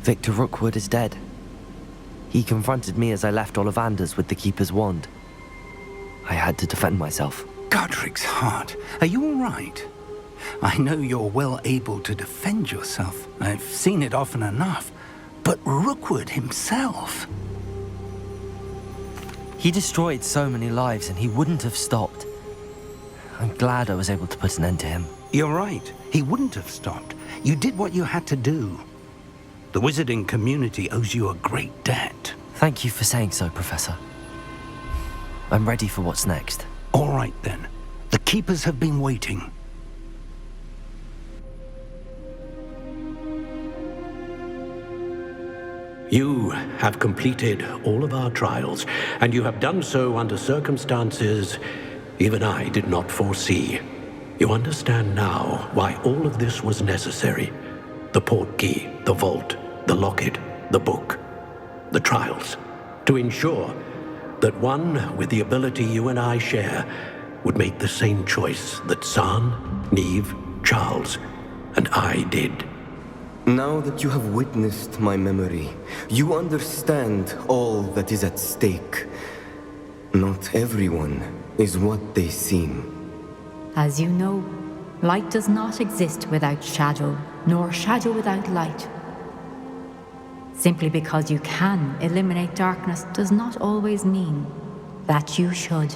Victor Rookwood is dead. He confronted me as I left Ollivander's with the Keeper's wand. I had to defend myself. Godric's heart, are you all right? I know you're well able to defend yourself. I've seen it often enough. But Rookwood himself... He destroyed so many lives and he wouldn't have stopped. I'm glad I was able to put an end to him. You're right. He wouldn't have stopped. You did what you had to do. The wizarding community owes you a great debt. Thank you for saying so, Professor. I'm ready for what's next. All right, then. The Keepers have been waiting. You have completed all of our trials, and you have done so under circumstances even I did not foresee. You understand now why all of this was necessary. The portkey, the vault, the locket, the book, the trials. To ensure that one with the ability you and I share would make the same choice that San, Neve, Charles, and I did. Now that you have witnessed my memory, you understand all that is at stake. Not everyone is what they seem. As you know, light does not exist without shadow, nor shadow without light. Simply because you can eliminate darkness does not always mean that you should.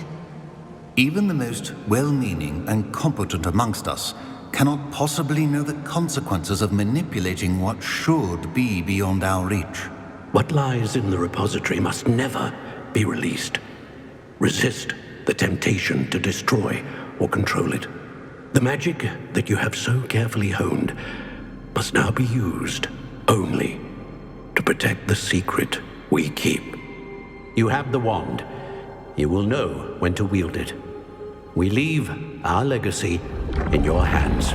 Even the most well-meaning and competent amongst us cannot possibly know the consequences of manipulating what should be beyond our reach. What lies in the repository must never be released. Resist the temptation to destroy or control it. The magic that you have so carefully honed must now be used only to protect the secret we keep. You have the wand. You will know when to wield it. We leave our legacy in your hands.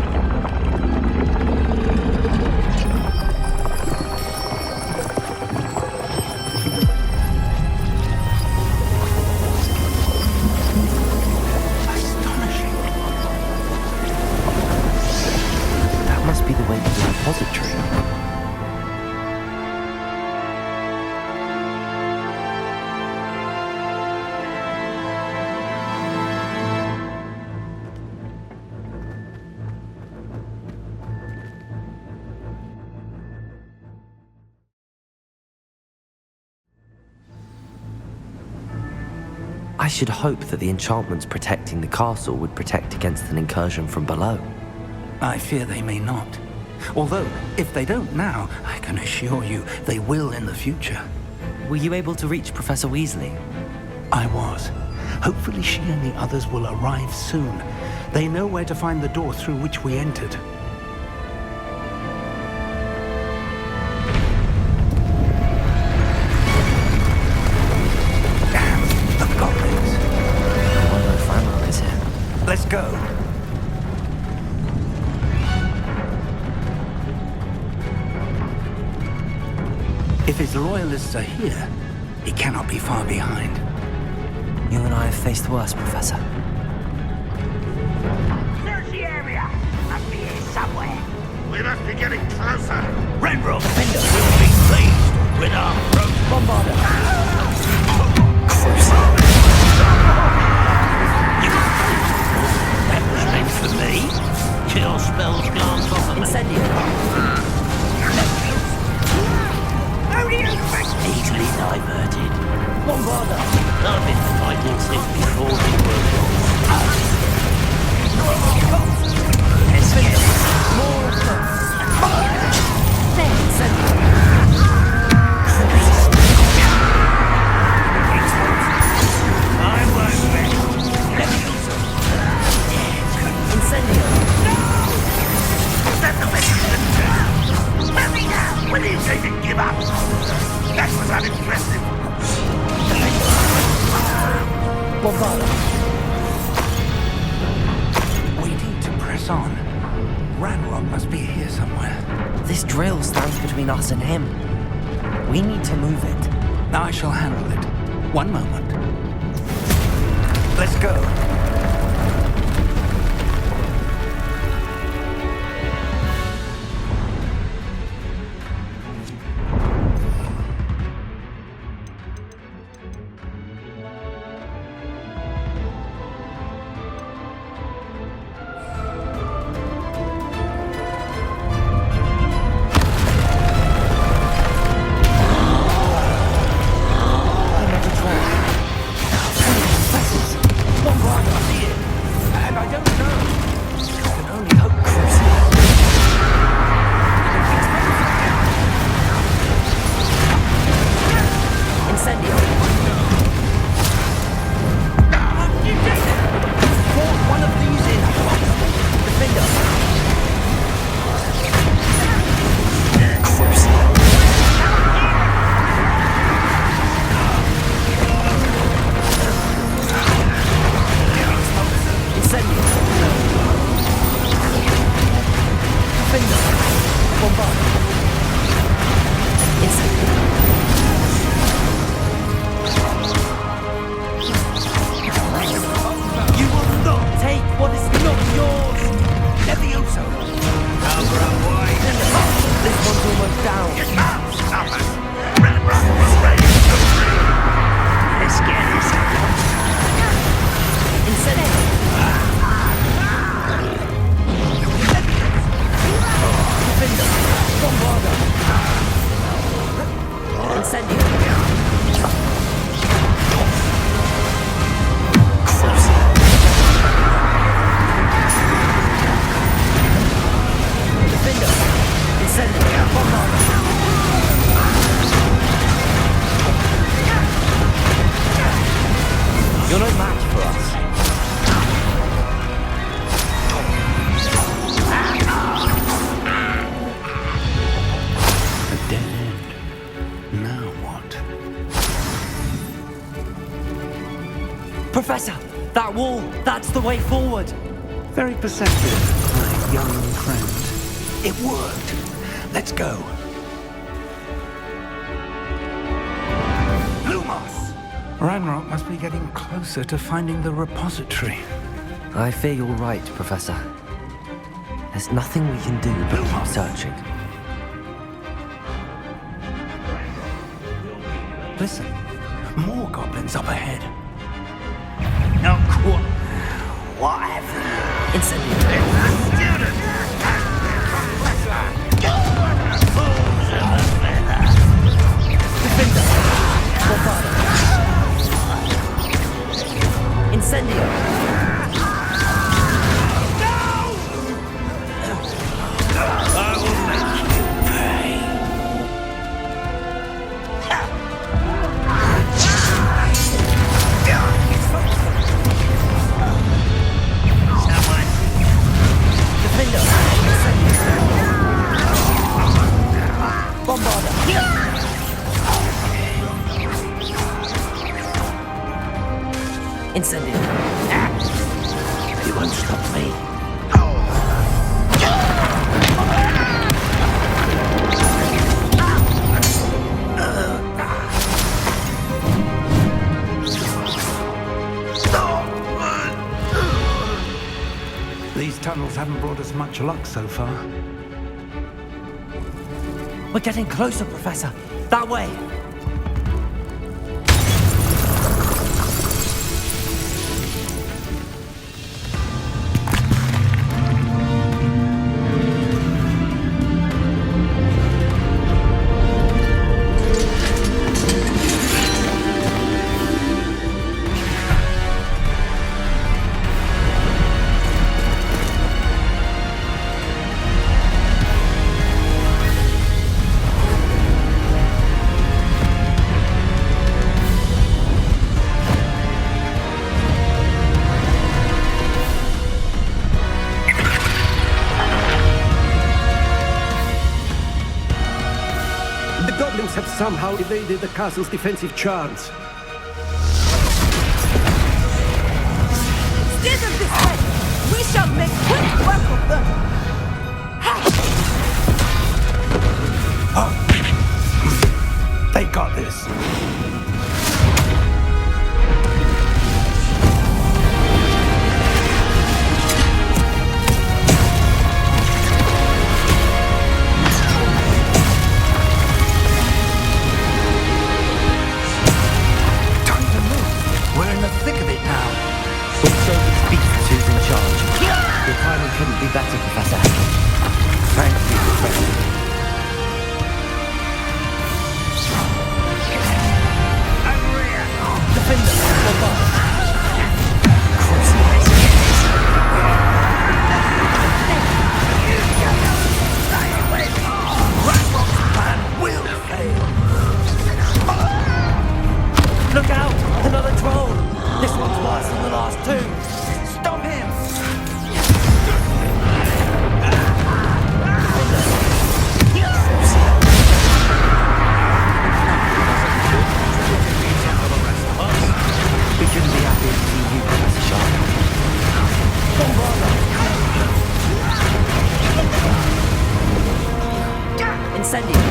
Astonishing. That must be the way to the repository. I should hope that the enchantments protecting the castle would protect against an incursion from below. I fear they may not. Although, if they don't now, I can assure you they will in the future. Were you able to reach Professor Weasley? I was. Hopefully she and the others will arrive soon. They know where to find the door through which we entered. Let's go. If his loyalists are here, he cannot be far behind. You and I have faced worse, Professor. Search the area! Must be here somewhere. We must be getting closer. Renrock Fender will be pleased with our road bombarder. For me, kill spells glance off of Incendio. How do you expect? Easily diverted. Bombarder. I've been fighting since before we were born. More I won't bet. Incendio! No! That's the message! Let me down! When you say to give up! That was unimpressive! Bombarda! We need to press on. Ranrock must be here somewhere. This drill stands between us and him. We need to move it. I shall handle it. One moment. Let's go. Professor, that wall, that's the way forward. Very perceptive, my young friend. It worked. Let's go. Lumos! Ranrock must be getting closer to finding the repository. I fear you're right, Professor. There's nothing we can do but keep searching. Listen, more goblins up ahead. No, what have you? Incendio. It's a student! Fools in the feather! Defender. Bombard. Incendio. I will make you pay. Someone. Defender. Bombarder. Incendio. You won't stop me. These tunnels haven't brought us much luck so far. We're getting closer, Professor. That way. The goblins have somehow evaded the castle's defensive charms. Steer them this way! We shall make quick work of them! They got this. Time to move. We're in the thick of it now. We'll show these beasts who's in charge. Your timing couldn't be better, Professor. Thank you, Professor. Defender. Bombard. Look out! Another troll! This one's worse than the last two! Stop him! We shouldn't be happy to see you, Professor Sharp. Bombarder! Incendio!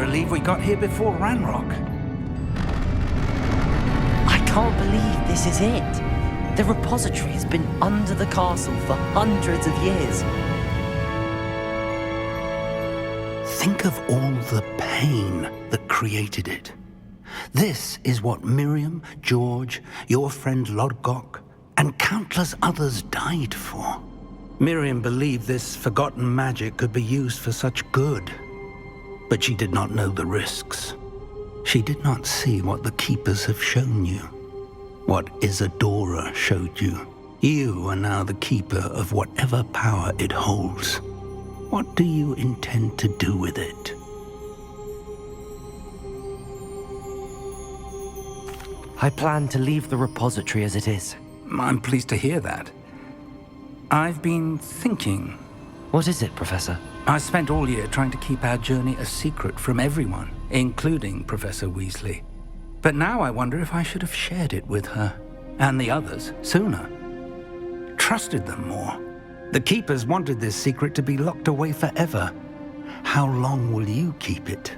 believe we got here before Ranrock. I can't believe this is it. The repository has been under the castle for hundreds of years. Think of all the pain that created it. This is what Miriam, George, your friend Lodgok, and countless others died for. Miriam believed this forgotten magic could be used for such good. But she did not know the risks. She did not see what the Keepers have shown you. What Isadora showed you. You are now the Keeper of whatever power it holds. What do you intend to do with it? I plan to leave the repository as it is. I'm pleased to hear that. I've been thinking. What is it, Professor? I spent all year trying to keep our journey a secret from everyone, including Professor Weasley. But now I wonder if I should have shared it with her, and the others, sooner. Trusted them more. The Keepers wanted this secret to be locked away forever. How long will you keep it?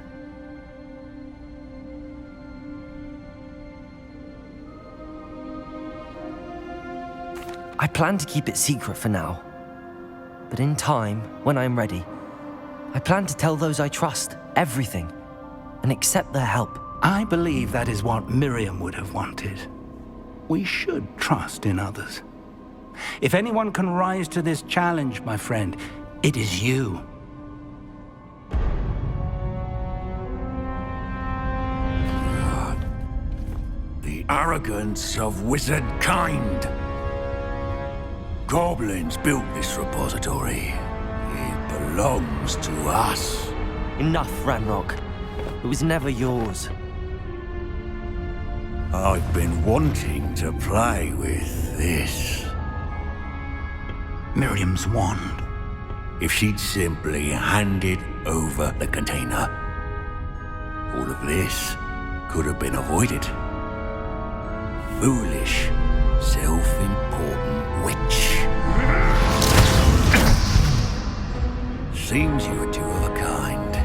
I plan to keep it secret for now. But in time, when I'm ready, I plan to tell those I trust everything and accept their help. I believe that is what Miriam would have wanted. We should trust in others. If anyone can rise to this challenge, my friend, it is you. The arrogance of wizard kind. Goblins built this repository. It belongs to us. Enough, Ranrock. It was never yours. I've been wanting to play with this. Miriam's wand. If she'd simply handed over the container, all of this could have been avoided. Foolish, self-important witch. Seems you were two of a kind.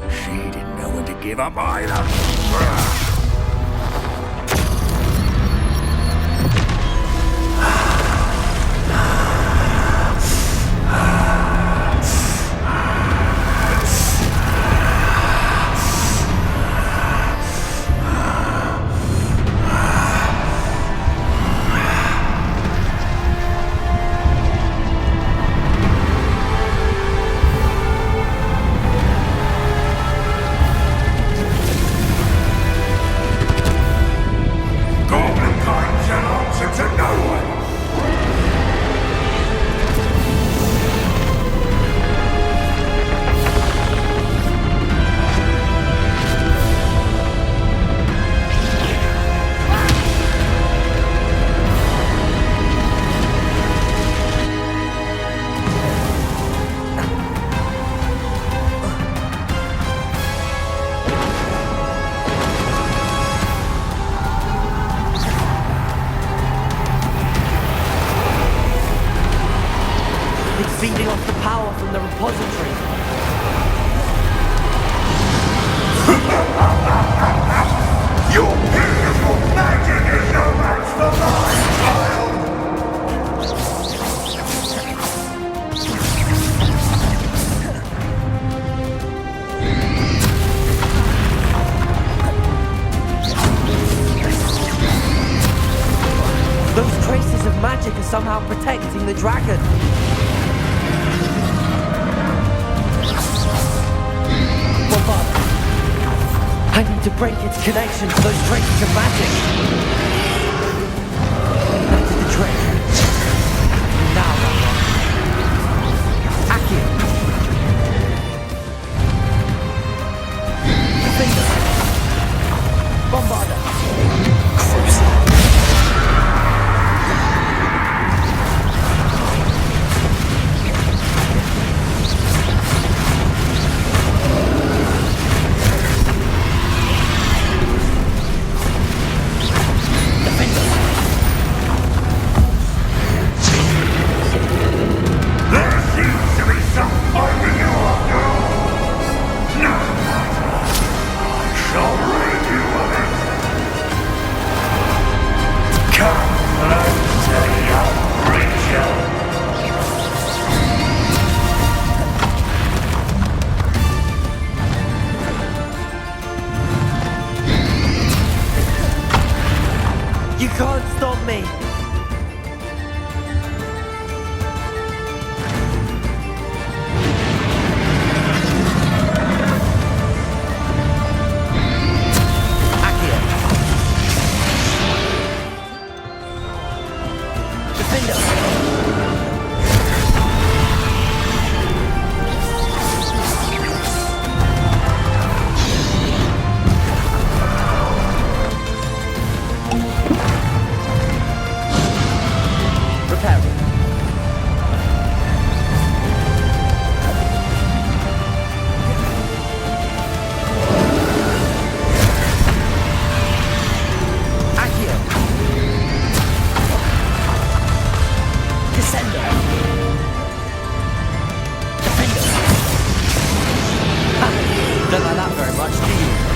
She didn't know when to give up either. Feeding off the power from the repository. Your beautiful magic is no match for mine, child! Those traces of magic are somehow protecting the dragon. I need to break its connection to those traces of magic. That did the trick. Now, Accio. Defender. Bombarder. Cruiser. There seems to be some fighting you after all. No matter. can't stop me. Don't like that very much, do you?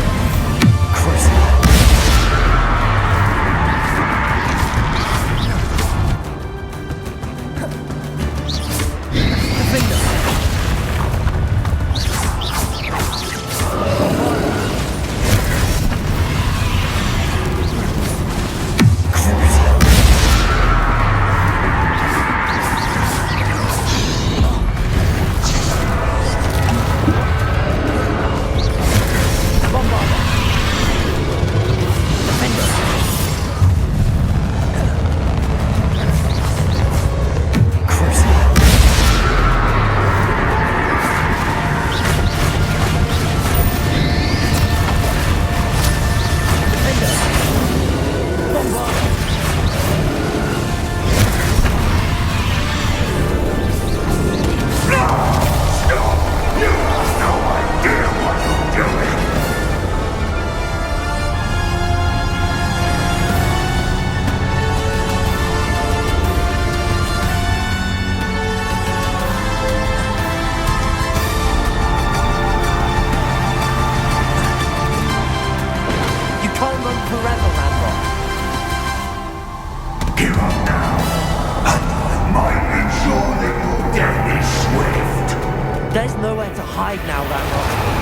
There's nowhere to hide now, Rambo.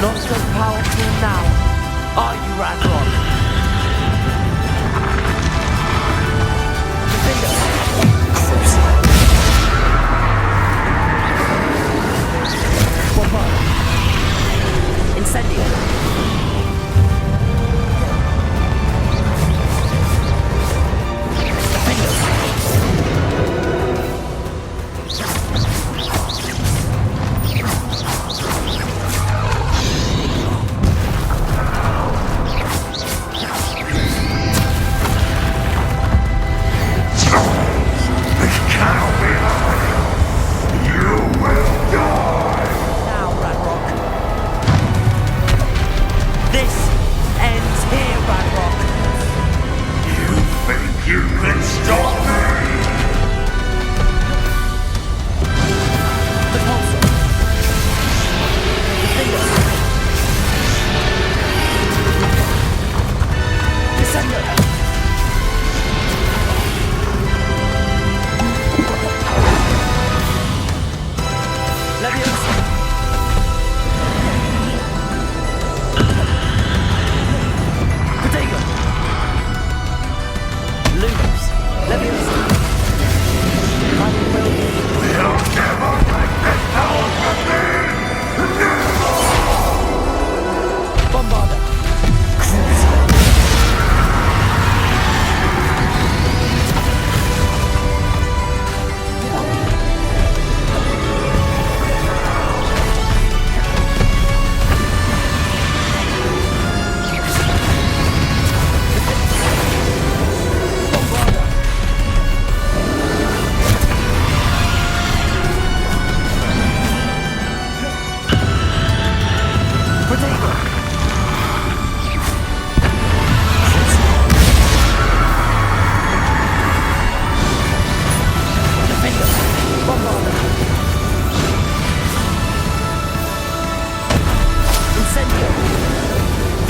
Not so powerful now, are you, Ragnarok? Incendio.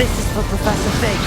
This is for Professor Fig.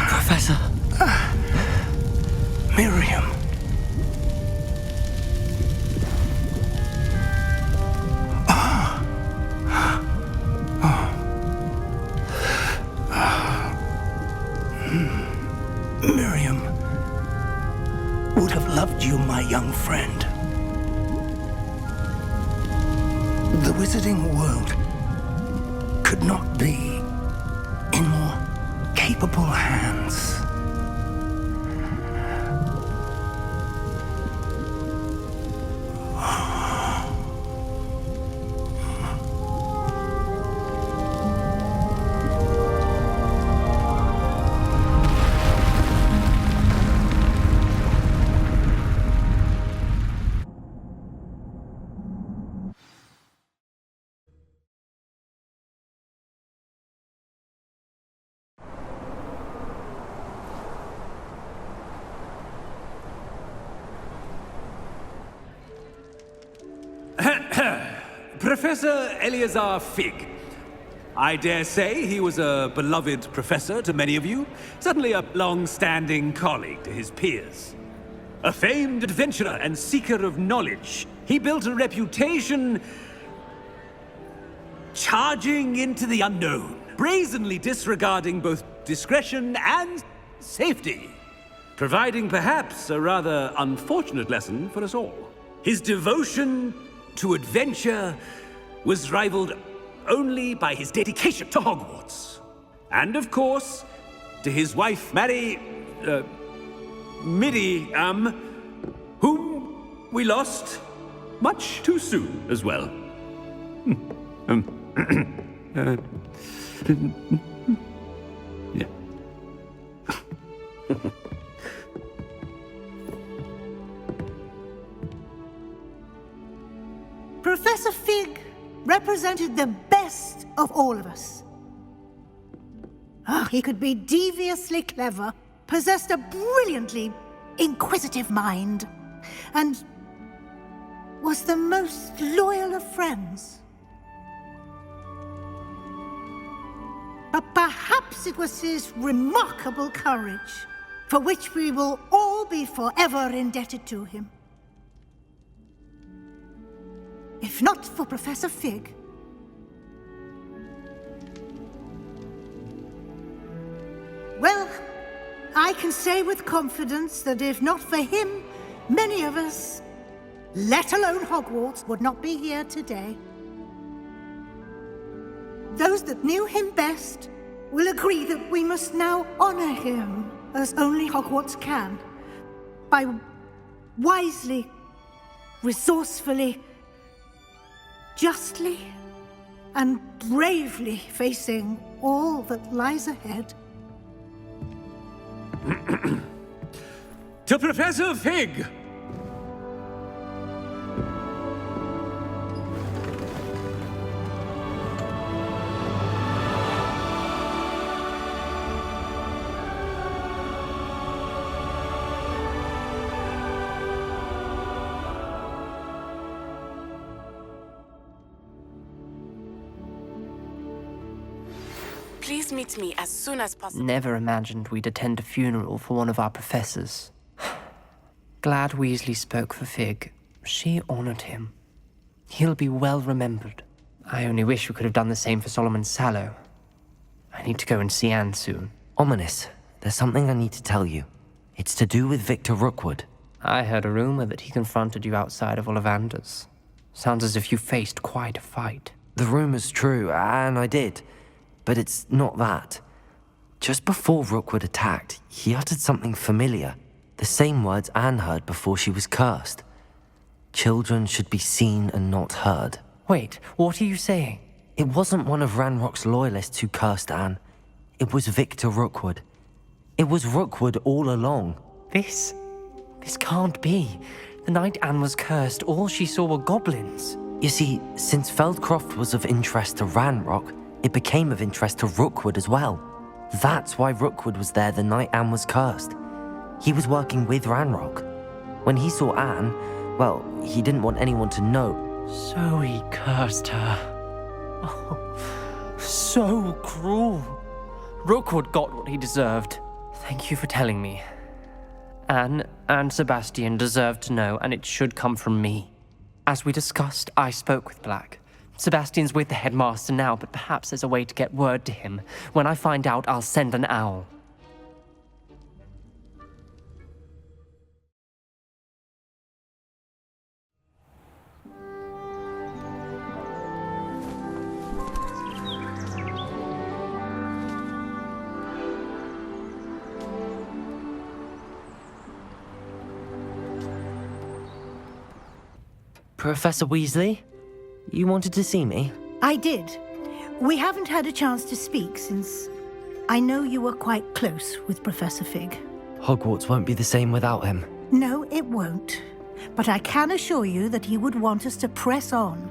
Professor. Miriam. Miriam would have loved you, my young friend. The wizarding world could not be in more capable hands. Professor Eleazar Fig. I dare say he was a beloved professor to many of you, certainly a long-standing colleague to his peers. A famed adventurer and seeker of knowledge, he built a reputation charging into the unknown, brazenly disregarding both discretion and safety, providing perhaps a rather unfortunate lesson for us all. His devotion to adventure was rivaled only by his dedication to Hogwarts. And of course, to his wife, Midi, whom we lost much too soon as well. Yeah. Professor Fig represented the best of all of us. He could be deviously clever, possessed a brilliantly inquisitive mind, and was the most loyal of friends. But perhaps it was his remarkable courage, for which we will all be forever indebted to him. If not for Professor Fig, well, I can say with confidence that if not for him, many of us, let alone Hogwarts, would not be here today. Those that knew him best will agree that we must now honor him as only Hogwarts can, by wisely, resourcefully, justly, and bravely facing all that lies ahead. To Professor Fig! Please meet me as soon as possible. Never imagined we'd attend a funeral for one of our professors. Glad Weasley spoke for Fig. She honored him. He'll be well remembered. I only wish we could have done the same for Solomon Sallow. I need to go and see Anne soon. Ominous, there's something I need to tell you. It's to do with Victor Rookwood. I heard a rumor that he confronted you outside of Ollivander's. Sounds as if you faced quite a fight. The rumor's true, and I did. But it's not that. Just before Rookwood attacked, he uttered something familiar. The same words Anne heard before she was cursed. Children should be seen and not heard. Wait, what are you saying? It wasn't one of Ranrock's loyalists who cursed Anne. It was Victor Rookwood. It was Rookwood all along. This can't be. The night Anne was cursed, all she saw were goblins. You see, since Feldcroft was of interest to Ranrock, it became of interest to Rookwood as well. That's why Rookwood was there the night Anne was cursed. He was working with Ranrock. When he saw Anne, well, he didn't want anyone to know. So he cursed her. Oh, so cruel. Rookwood got what he deserved. Thank you for telling me. Anne and Sebastian deserve to know, and it should come from me. As we discussed, I spoke with Black. Sebastian's with the headmaster now, but perhaps there's a way to get word to him. When I find out, I'll send an owl. Professor Weasley? You wanted to see me? I did. We haven't had a chance to speak since I know you were quite close with Professor Fig. Hogwarts won't be the same without him. No, it won't. But I can assure you that he would want us to press on,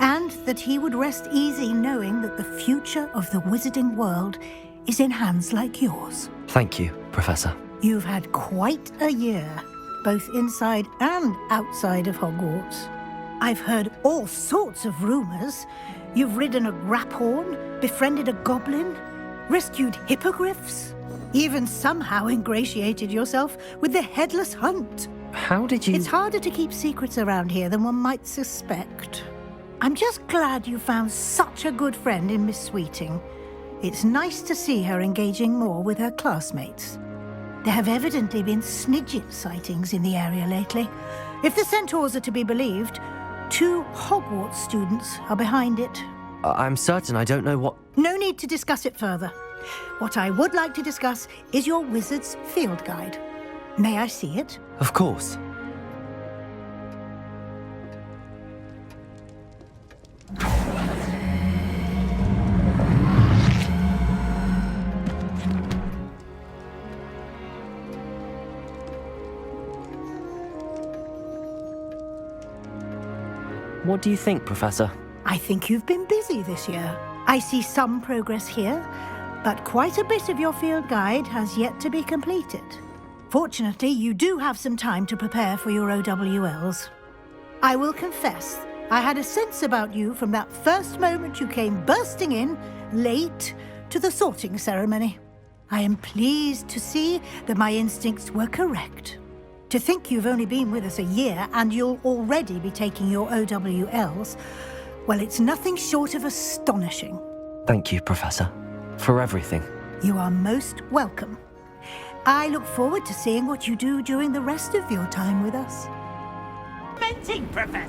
and that he would rest easy knowing that the future of the wizarding world is in hands like yours. Thank you, Professor. You've had quite a year, both inside and outside of Hogwarts. I've heard all sorts of rumors. You've ridden a graphorn, befriended a goblin, rescued hippogriffs, even somehow ingratiated yourself with the Headless Hunt. How did you... It's harder to keep secrets around here than one might suspect. I'm just glad you found such a good friend in Miss Sweeting. It's nice to see her engaging more with her classmates. There have evidently been Snidget sightings in the area lately. If the centaurs are to be believed, 2 Hogwarts students are behind it. I'm certain I don't know what... No need to discuss it further. What I would like to discuss is your wizard's field guide. May I see it? Of course. What do you think, Professor? I think you've been busy this year. I see some progress here, but quite a bit of your field guide has yet to be completed. Fortunately, you do have some time to prepare for your OWLs. I will confess, I had a sense about you from that first moment you came bursting in, late, to the sorting ceremony. I am pleased to see that my instincts were correct. To think you've only been with us a year and you'll already be taking your OWLs, well, it's nothing short of astonishing. Thank you, Professor, for everything. You are most welcome. I look forward to seeing what you do during the rest of your time with us. Menting, Professor!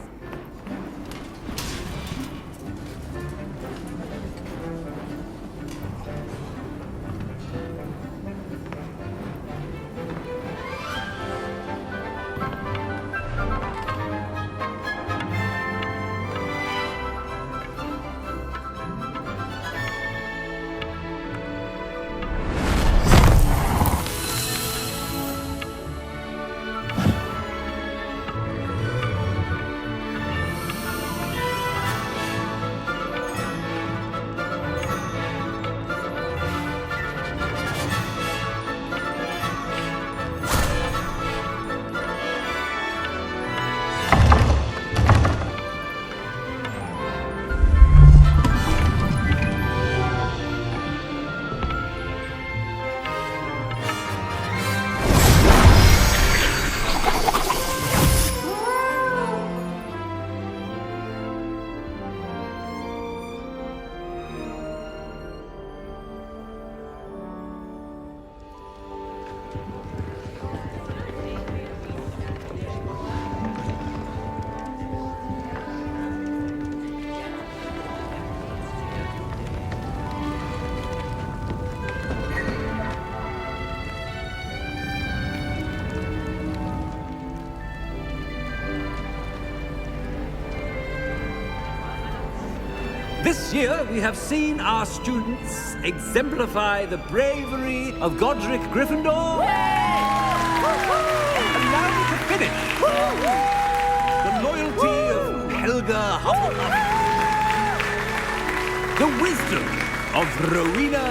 This year, we have seen our students exemplify the bravery of Godric Gryffindor. And now we can finish. The loyalty of Helga Hufflepuff. The wisdom of Rowena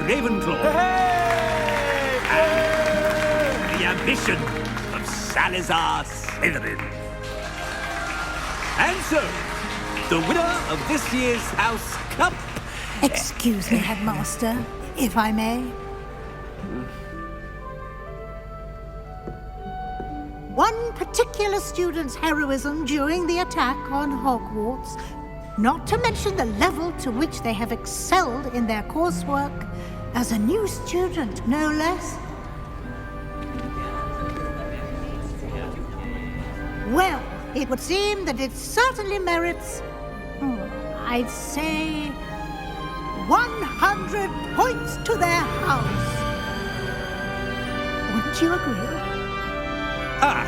Ravenclaw. And the ambition of Salazar Slytherin. And so, the winner of this year's House Cup... Excuse me, Headmaster, if I may. One particular student's heroism during the attack on Hogwarts, not to mention the level to which they have excelled in their coursework, as a new student, no less. Well, it would seem that it certainly merits... I'd say 100 points to their house. Wouldn't you agree? Ah,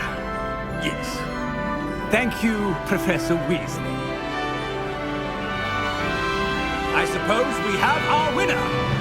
yes. Thank you, Professor Weasley. I suppose we have our winner.